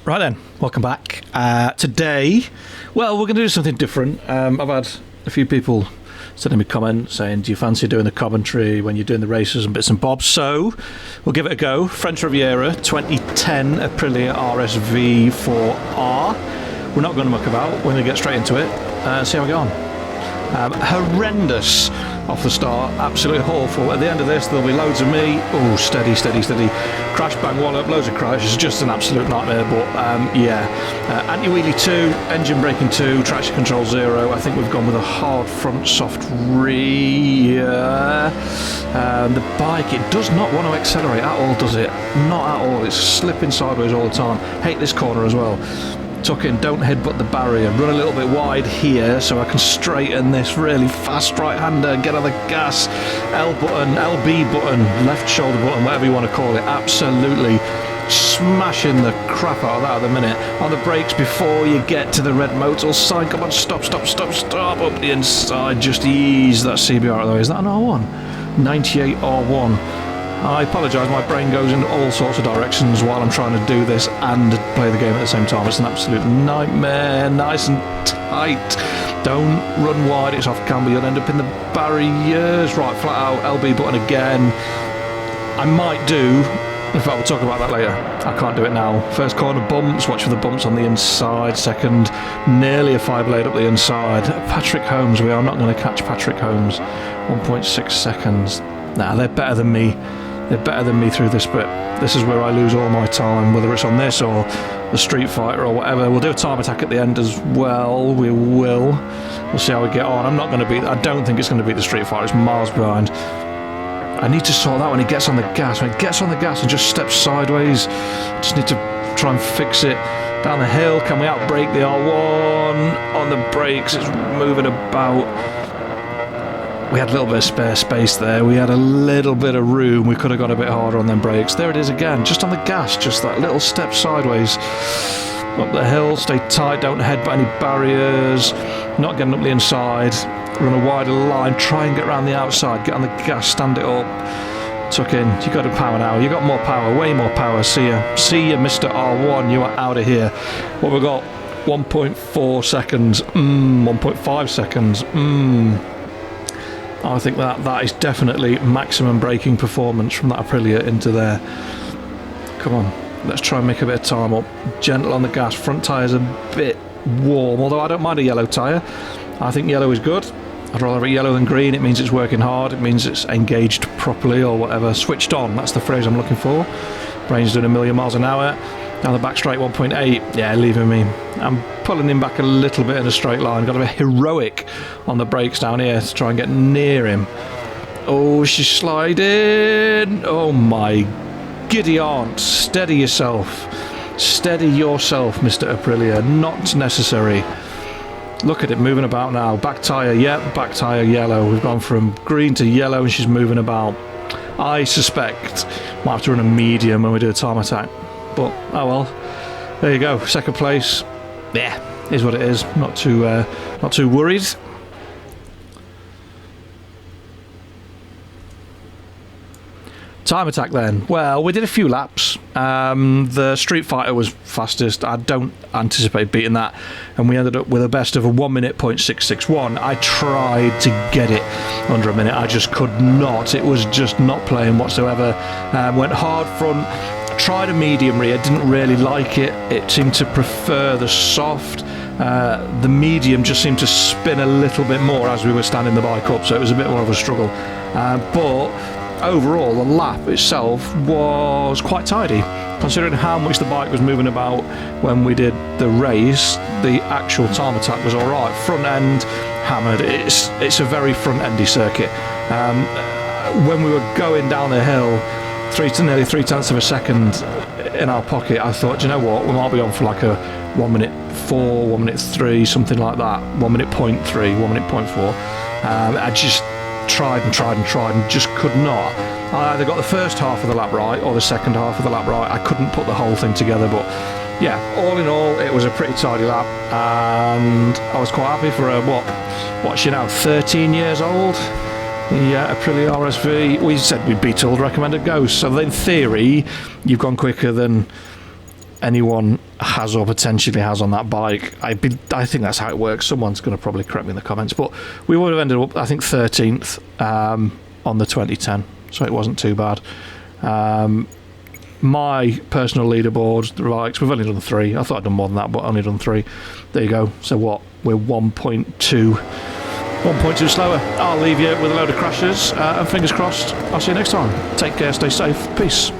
Right then, welcome back. Today, well, we're going to do something different. I've had a few people sending me comments saying, do you fancy doing the commentary when you're doing the races and bits and bobs? So, we'll give it a go. French Riviera, 2010 Aprilia RSV4-R. We're not going to muck about, we're going to get straight into it and see how we go on. Horrendous off the start, absolutely awful. At the end of this, there'll be loads of me. Oh, steady. Crash, bang, wallop, loads of crashes, just an absolute nightmare. But anti-wheelie 2, engine braking 2, traction control 0. I think we've gone with a hard front, soft rear. The bike, it does not want to accelerate at all, does it? Not at all. It's slipping sideways all the time. Hate this corner as well. Tuck in, don't headbutt the barrier, run a little bit wide here so I can straighten this really fast right-hander, get on the gas, L button, LB button, left shoulder button, whatever you want to call it, absolutely smashing the crap out of that at the minute. On the brakes before you get to the red motor sign, come on, stop, up the inside, just ease that CBR out of the way. Is that an R1? 98 R1. I apologise, my brain goes in all sorts of directions while I'm trying to do this and play the game at the same time. It's an absolute nightmare, nice and tight. Don't run wide, it's off camber, you'll end up in the barriers. Right, flat out, LB button again. I might do, in fact we'll talk about that later. I can't do it now. First corner bumps, watch for the bumps on the inside. Second, nearly a 5-blade up the inside. Patrick Holmes, we are not going to catch Patrick Holmes. 1.6 seconds. Nah, they're better than me. They're better than me through this bit. This is where I lose all my time, whether it's on this or the Street Fighter or whatever. We'll do a time attack at the end as well. We will. We'll see how we get on. I'm not going to beat... I don't think it's going to beat the Street Fighter. It's miles behind. I need to sort that when he gets on the gas. When he gets on the gas and just steps sideways, I just need to try and fix it. Down the hill, can we outbrake the R1? On the brakes, it's moving about. We had a little bit of spare space there. We had a little bit of room. We could have gone a bit harder on them brakes. There it is again, just on the gas, just that little step sideways. Up the hill, stay tight, don't headbutt any barriers. Not getting up the inside. Run a wider line, try and get around the outside. Get on the gas, stand it up. Tuck in. You got a power now. You got more power, way more power. See ya, Mr. R1. You are out of here. What we got? 1.4 seconds. 1.5 seconds. I think that is definitely maximum braking performance from that Aprilia into there. Come on, let's try and make a bit of time up. Gentle on the gas, front tyre's a bit warm, although I don't mind a yellow tyre. I think yellow is good. I'd rather have it yellow than green. It means it's working hard, it means it's engaged properly or whatever. Switched on, that's the phrase I'm looking for. Brain's doing 1,000,000 miles an hour. Down the back straight, 1.8. Yeah, leaving me. I'm pulling him back a little bit in a straight line. Got to be heroic on the brakes down here to try and get near him. Oh, she's sliding. Oh my giddy aunt. Steady yourself. Steady yourself, Mr. Aprilia. Not necessary. Look at it moving about now. Back tyre, yep, back tyre yellow. We've gone from green to yellow and she's moving about. I suspect might have to run a medium when we do a time attack. But, oh well, there you go, second place. Yeah, is what it is. Not too worried. Time attack then. Well, we did a few laps. The Street Fighter was fastest. I don't anticipate beating that. And we ended up with a best of a 1 minute .661. I tried to get it under a minute. I just could not. It was just not playing whatsoever. Went hard front. Tried a medium rear, didn't really like it. It seemed to prefer the soft. The medium just seemed to spin a little bit more as we were standing the bike up, so it was a bit more of a struggle. But overall, the lap itself was quite tidy. Considering how much the bike was moving about when we did the race, the actual time attack was alright. Front end hammered. It's a very front endy circuit. When we were going down the hill, nearly 3/10 of a second in our pocket, I thought, do you know what, we might be on for like a 1 minute 4, 1 minute 3, something like that. 1 minute .3, 1 minute .4. I just tried and just could not. I either got the first half of the lap right or the second half of the lap right. I couldn't put the whole thing together, but yeah, all in all, it was a pretty tidy lap, and I was quite happy for a, what's she now, 13 years old? Yeah, Aprilia RSV. We said we'd be told recommended goes, so in theory, you've gone quicker than anyone has or potentially has on that bike. I think that's how it works. Someone's going to probably correct me in the comments, but we would have ended up, I think, 13th on the 2010, so it wasn't too bad. My personal leaderboard, the bikes, we've only done 3. I thought I'd done more than that, but only done 3. There you go. So what? We're 1.2 slower. I'll leave you with a load of crashes, and fingers crossed. I'll see you next time. Take care, stay safe, peace.